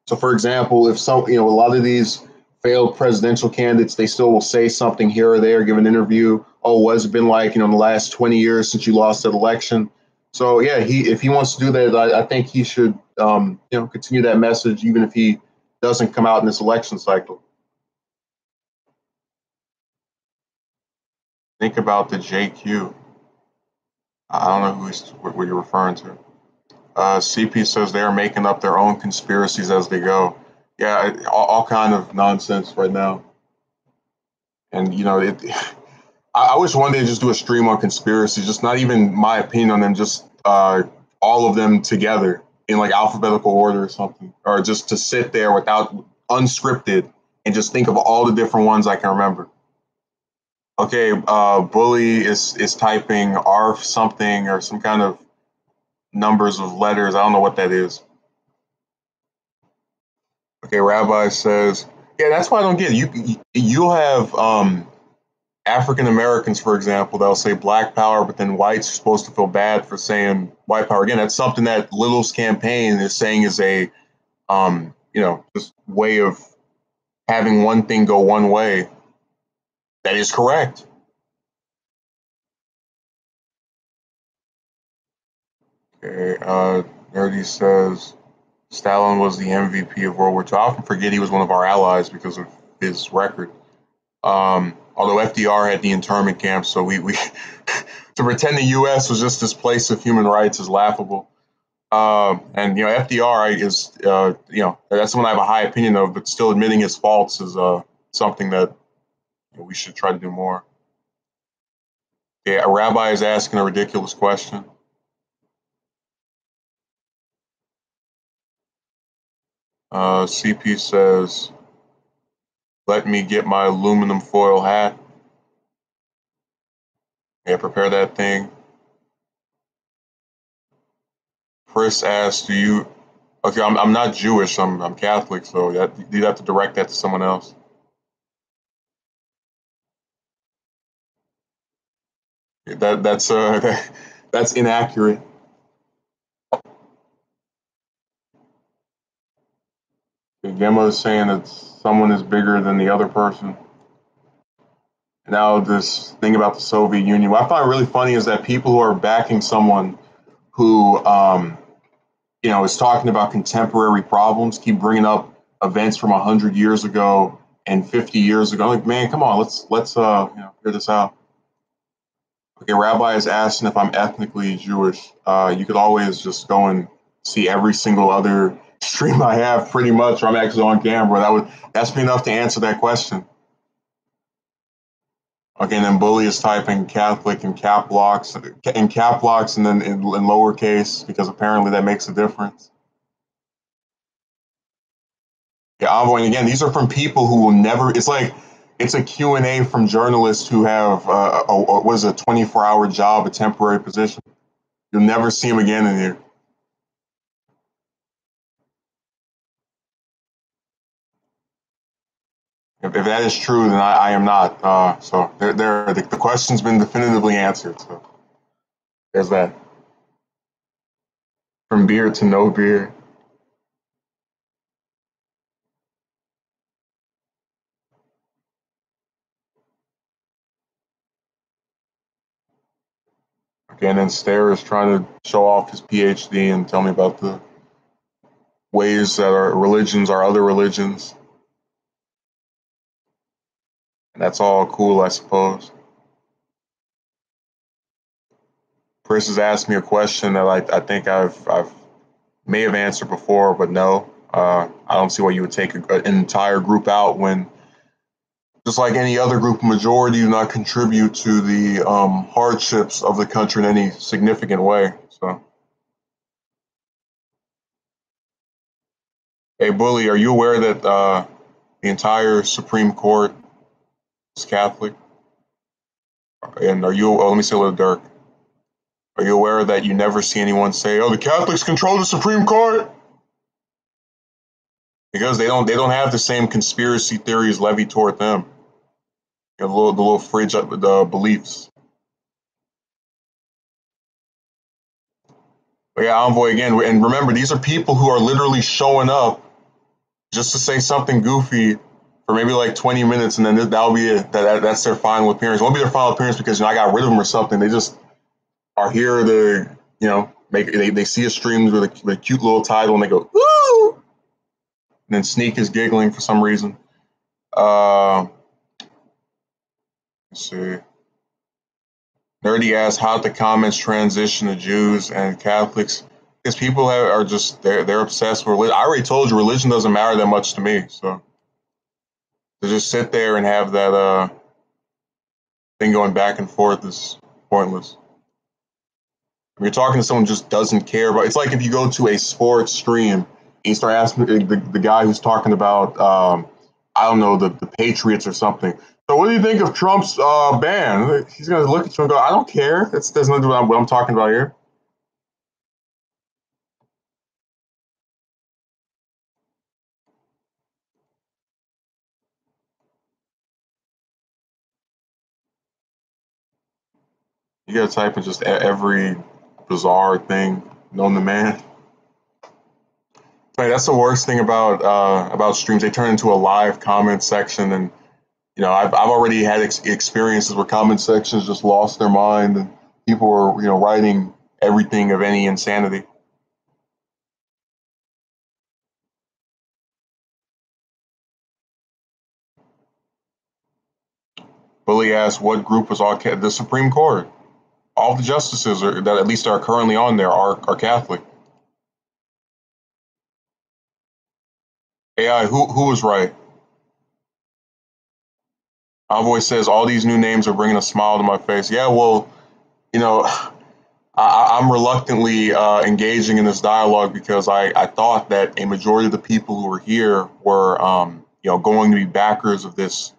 So, for example, if a lot of these failed presidential candidates, they still will say something here or there, give an interview. Oh, what's it been like, in the last 20 years since you lost that election? So, yeah, if he wants to do that, I think he should, continue that message, even if he doesn't come out in this election cycle. Think about the JQ. I don't know what you're referring to. CP says they're making up their own conspiracies as they go. Yeah, all kind of nonsense right now. And I wish one day to just do a stream on conspiracies, just not even my opinion on them, just all of them together in like alphabetical order or something, or just to sit there without unscripted and just think of all the different ones I can remember. Okay, Bully is typing ARF something or some kind of numbers of letters. I don't know what that is. Okay, Rabbi says, yeah, that's why I don't get it. You'll have African Americans, for example, they'll say Black Power, but then whites are supposed to feel bad for saying white power. Again, that's something that Little's campaign is saying is a just way of having one thing go one way. That is correct. Okay, Nerdy says Stalin was the MVP of World War II. I often forget he was one of our allies because of his record. Although FDR had the internment camps, so we to pretend the U.S. was just this place of human rights is laughable. And FDR is that's someone I have a high opinion of, but still admitting his faults is something that we should try to do more. Yeah, a rabbi is asking a ridiculous question. CP says, "Let me get my aluminum foil hat." Yeah, prepare that thing. Chris asked, "Do you?" Okay, I'm not Jewish. I'm Catholic, so you'd have to direct that to someone else. That's that's inaccurate. Gemma is saying that someone is bigger than the other person. Now this thing about the Soviet Union. What I find really funny is that people who are backing someone who is talking about contemporary problems keep bringing up events from 100 years ago and 50 years ago. I'm like, man, come on, let's figure this out. Okay, Rabbi is asking if I'm ethnically Jewish. You could always just go and see every single other stream I have, pretty much, or I'm actually on camera. That's be enough to answer that question. Okay, and then Bully is typing Catholic in cap locks, and then in lowercase, because apparently that makes a difference. Yeah, Envoy. And again, these are from people who will never. It's like it's a Q&A from journalists who have what is a 24-hour job, a temporary position. You'll never see them again in here. If that is true, then I am not. So the question's been definitively answered. So there's that. From beer to no beer. Okay, and then Stare is trying to show off his PhD and tell me about the ways that our religions are other religions. And that's all cool, I suppose. Chris has asked me a question that I think I've may have answered before, but no. I don't see why you would take an entire group out when, just like any other group, majority do not contribute to the hardships of the country in any significant way. So, hey, Bully, are you aware that the entire Supreme Court is Catholic? And are you? Oh, let me say hello to Dirk. Are you aware that you never see anyone say, "Oh, the Catholics control the Supreme Court"? Because they don't have the same conspiracy theories levied toward them. You know, the little fridge the beliefs. But yeah, Envoy again, and remember, these are people who are literally showing up just to say something goofy for maybe like 20 minutes, and then that'll be it. That's their final appearance. It won't be their final appearance because I got rid of them or something. They just are here to make they see a stream with a cute little title and they go woo, and then Sneak is giggling for some reason. Let's see. Nerdy asks how the comments transition to Jews and Catholics. Because people are just they're obsessed with religion. I already told you religion doesn't matter that much to me. So to just sit there and have that thing going back and forth is pointless. If you're talking to someone who just doesn't care about, it's like if you go to a sports stream and you start asking the guy who's talking about I don't know the Patriots or something. So what do you think of Trump's ban? He's gonna look at you and go, I don't care. That's nothing to do with what I'm talking about here. You gotta type in just every bizarre thing known to man. Right, that's the worst thing about streams. They turn into a live comment section, and I've already had experiences where comment sections just lost their mind, and people were writing everything of any insanity. Bully asked, "What group was all the Supreme Court? All the justices that at least are currently on there are Catholic." AI, who was right? Envoy says all these new names are bringing a smile to my face. Yeah, well, I'm reluctantly engaging in this dialogue because I thought that a majority of the people who were here were going to be backers of this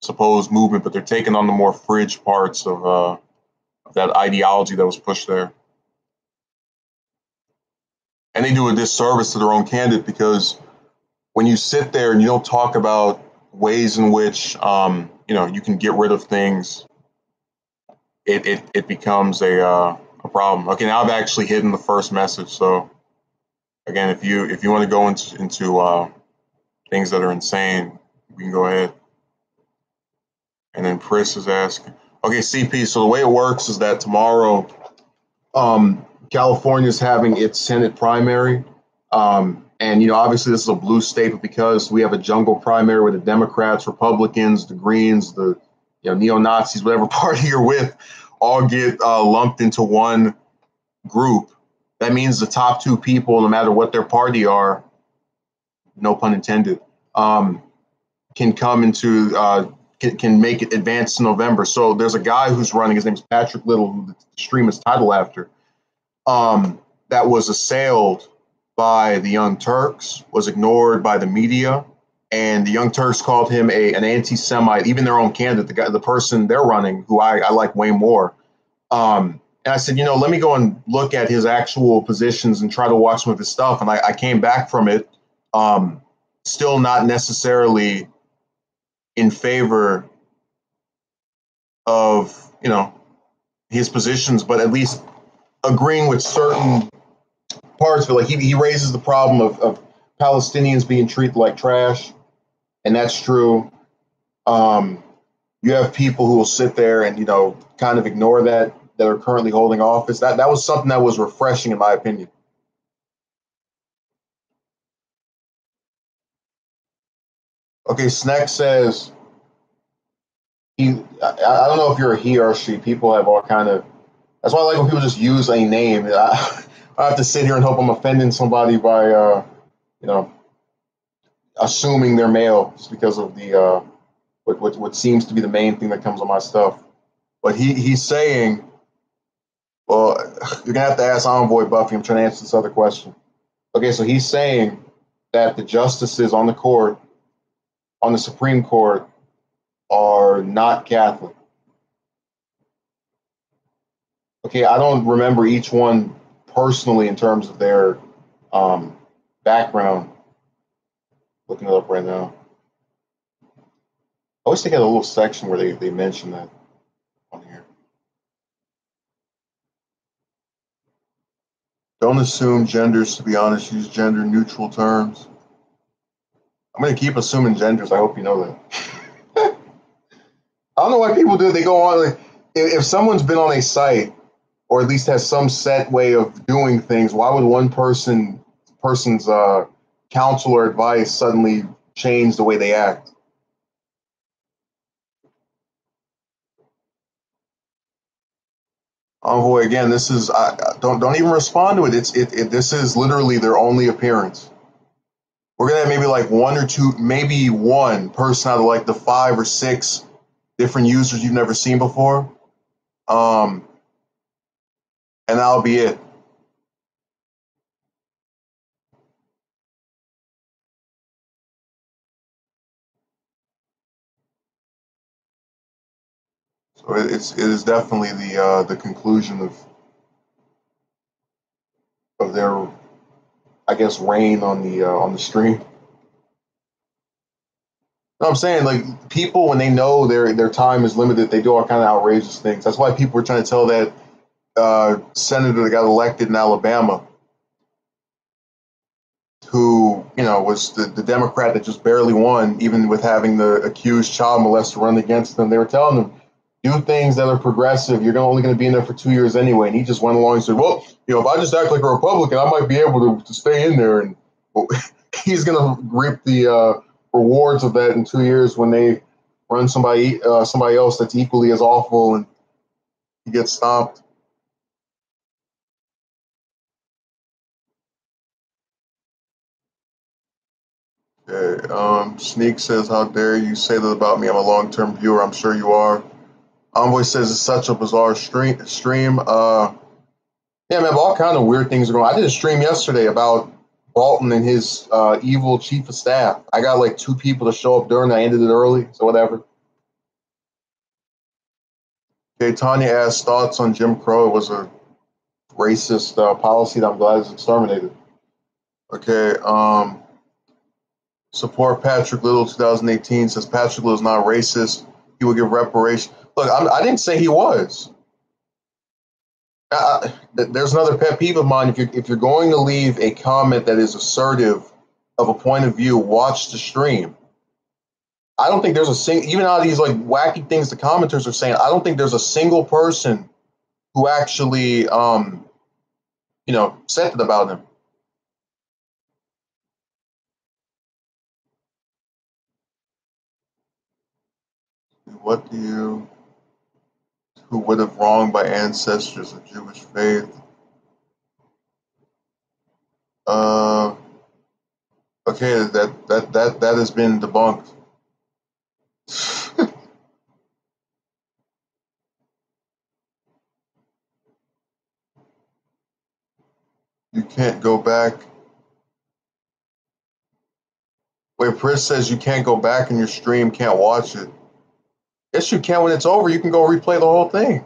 supposed movement, but they're taking on the more fringe parts of that ideology that was pushed there. And they do a disservice to their own candidate because when you sit there and you don't talk about ways in which you can get rid of things, it becomes a problem. Okay, now I've actually hidden the first message. So again, if you want to go into things that are insane, we can go ahead. And then Chris is asking, okay, CP. So the way it works is that tomorrow, California is having its Senate primary. And obviously this is a blue state, but because we have a jungle primary where the Democrats, Republicans, the Greens, the neo-Nazis, whatever party you're with, all get lumped into one group. That means the top two people, no matter what their party are, no pun intended, can come into can make it advance to November. So there's a guy who's running. His name is Patrick Little, who the stream is titled after. That was assailed by the Young Turks, was ignored by the media, and the Young Turks called him an anti-Semite, even their own candidate, the person they're running, who I like way more. And I said, let me go and look at his actual positions and try to watch some of his stuff. And I came back from it, still not necessarily in favor of, his positions, but at least agreeing with certain parts of it. Like he raises the problem of Palestinians being treated like trash, and that's true. You have people who will sit there and kind of ignore that are currently holding office. That was something that was refreshing, in my opinion. Okay, Snack says I don't know if you're a he or a she. People have all kind of. That's why I like when people just use a name. I have to sit here and hope I'm offending somebody by assuming they're male just because of the what seems to be the main thing that comes on my stuff. But he's saying, well, you're gonna have to ask Envoy Buffy. I'm trying to answer this other question. Okay, so he's saying that the justices on the Supreme Court, are not Catholic. Okay, I don't remember each one personally in terms of their background. Looking it up right now. I wish they had a little section where they mention that on here. Don't assume genders, to be honest. Use gender neutral terms. I'm going to keep assuming genders. I hope you know that. I don't know why people do it. They go on, like, if someone's been on a site or at least has some set way of doing things, why would one person's counsel or advice suddenly change the way they act? Envoy, again, this is don't even respond to it. This is literally their only appearance. We're gonna have maybe like one or two, maybe one person out of like the 5 or 6 different users you've never seen before, and that'll be it. So it is definitely the conclusion of their, I guess, reign on the stream. No, I'm saying, like, people, when they know their time is limited, they do all kind of outrageous things. That's why people were trying to tell that senator that got elected in Alabama, who was the Democrat that just barely won, even with having the accused child molester run against them. They were telling him, do things that are progressive. You're only going to be in there for 2 years anyway. And he just went along and said, well, if I just act like a Republican, I might be able to stay in there. And he's going to reap the rewards of that in 2 years when they run somebody else that's equally as awful and he gets stopped. Okay. Sneak says, how dare you say that about me? I'm a long-term viewer. I'm sure you are. Envoy says it's such a bizarre stream. Yeah, man, all kind of weird things are going on. I did a stream yesterday about Bolton and his evil chief of staff. I got like 2 people to show up during. I ended it early, so whatever. Okay, Tanya asked thoughts on Jim Crow. It was a racist policy that I'm glad is exterminated. Okay, support Patrick Little 2018 says Patrick Little is not racist. He will give reparations. Look, I didn't say he was. There's another pet peeve of mine. If you're going to leave a comment that is assertive of a point of view, watch the stream. I don't think there's even out of these like wacky things the commenters are saying, I don't think there's a single person who actually said it about him. Who would have wronged by ancestors of Jewish faith? Okay, that has been debunked. You can't go back. Wait, Pris says you can't go back in your stream, can't watch it. Yes, you can. When it's over, you can go replay the whole thing.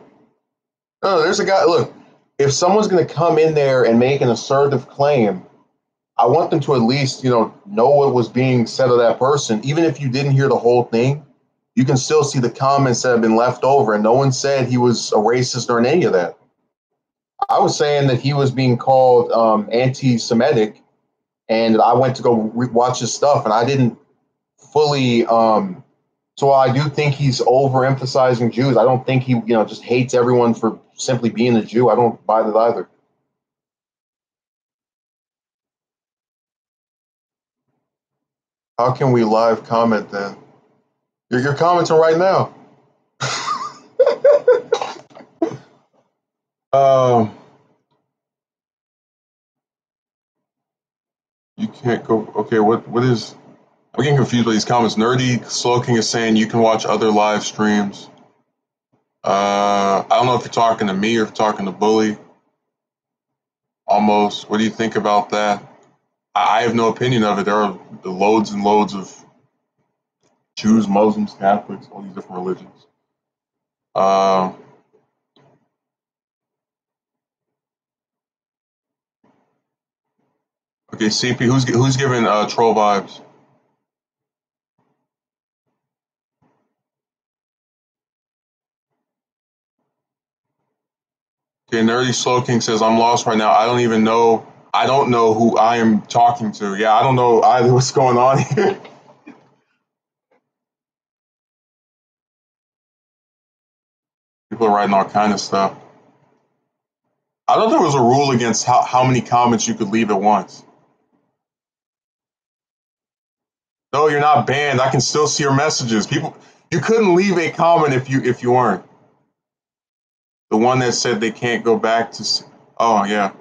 No, there's a guy. Look, if someone's going to come in there and make an assertive claim, I want them to at least, know what was being said of that person. Even if you didn't hear the whole thing, you can still see the comments that have been left over, and no one said he was a racist or any of that. I was saying that he was being called anti-Semitic, and I went to go watch his stuff, and I didn't fully. So I do think he's overemphasizing Jews. I don't think he, just hates everyone for simply being a Jew. I don't buy that either. How can we live comment then? You're commenting right now. You can't go. Okay, what is? I'm getting confused by these comments. Nerdy Slow King is saying you can watch other live streams. I don't know if you're talking to me or if you're talking to Bully. Almost. What do you think about that? I have no opinion of it. There are loads and loads of Jews, Muslims, Catholics, all these different religions. Okay, CP, who's giving troll vibes? Okay, Nerdy Slow King says, I'm lost right now. I don't know who I am talking to. Yeah, I don't know either what's going on here. People are writing all kind of stuff. I don't think there was a rule against how many comments you could leave at once. No, you're not banned. I can still see your messages. You couldn't leave a comment if you weren't. The one that said they can't go back to. Oh yeah.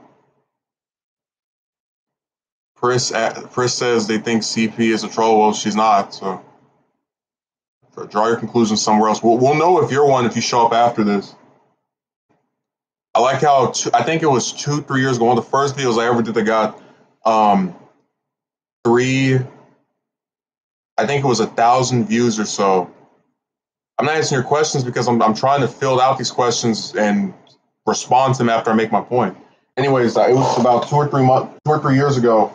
Pris says they think CP is a troll. Well, she's not. So draw your conclusions somewhere else. We'll know if you're one if you show up after this. I like how I think it was 2-3 years ago. One of the first videos I ever did that got I think it was 1,000 views or so. I'm not answering your questions because I'm trying to fill out these questions and respond to them after I make my point. Anyways, it was about 2 or 3 years ago.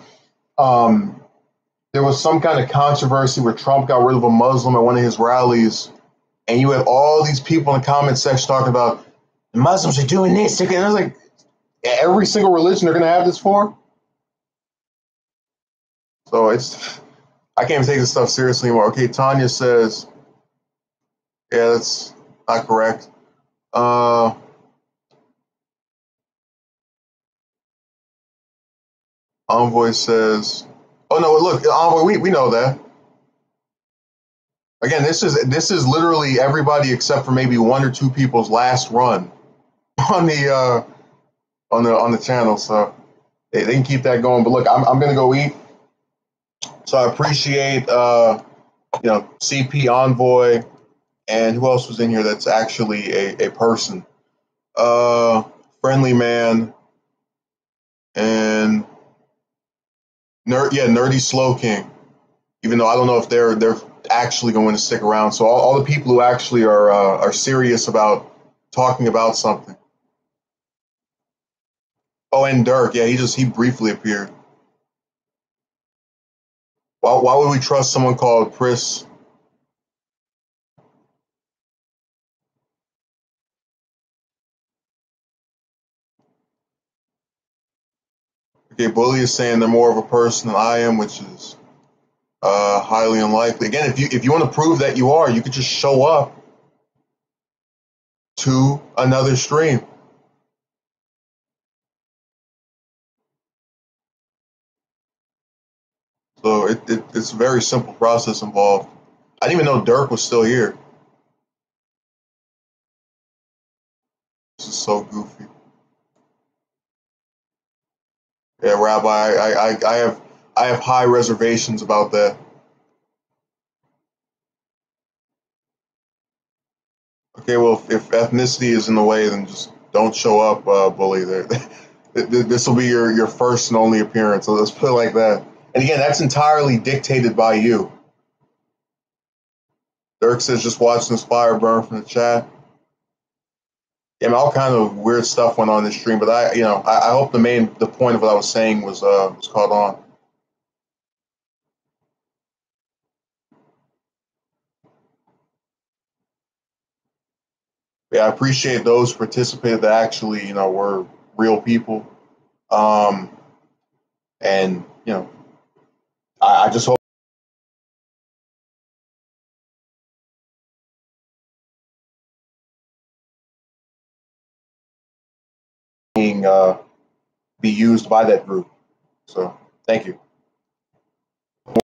There was some kind of controversy where Trump got rid of a Muslim at one of his rallies, and you had all these people in the comment section talking about the Muslims are doing this. And I was like, every single religion they're going to have this for? So I can't even take this stuff seriously anymore. Okay, Tanya says, yeah, that's not correct. Envoy says, oh no, look, Envoy, we know that. Again, this is literally everybody except for maybe 1 or 2 people's last run on the channel, so they can keep that going. But look, I'm gonna go eat. So I appreciate CP, Envoy, and who else was in here that's actually a person? Friendly Man and Nerdy Slow King. Even though I don't know if they're actually going to stick around. So all the people who actually are serious about talking about something. Oh, and Dirk, yeah, he briefly appeared. Why would we trust someone called Pris? Okay, Bully is saying they're more of a person than I am, which is highly unlikely. Again, if you want to prove that you are, you could just show up to another stream. So it's a very simple process involved. I didn't even know Dirk was still here. This is so goofy. Yeah, Rabbi, I have high reservations about that. Okay, well, if ethnicity is in the way, then just don't show up, Bully. This will be your first and only appearance. So let's put it like that. And again, that's entirely dictated by you. Dirk says just watching this fire burn from the chat. Yeah, I mean, all kind of weird stuff went on this stream, but I hope the point of what I was saying was caught on. Yeah, I appreciate those who participated that actually, were real people. And I just hope being be used by that group. So thank you.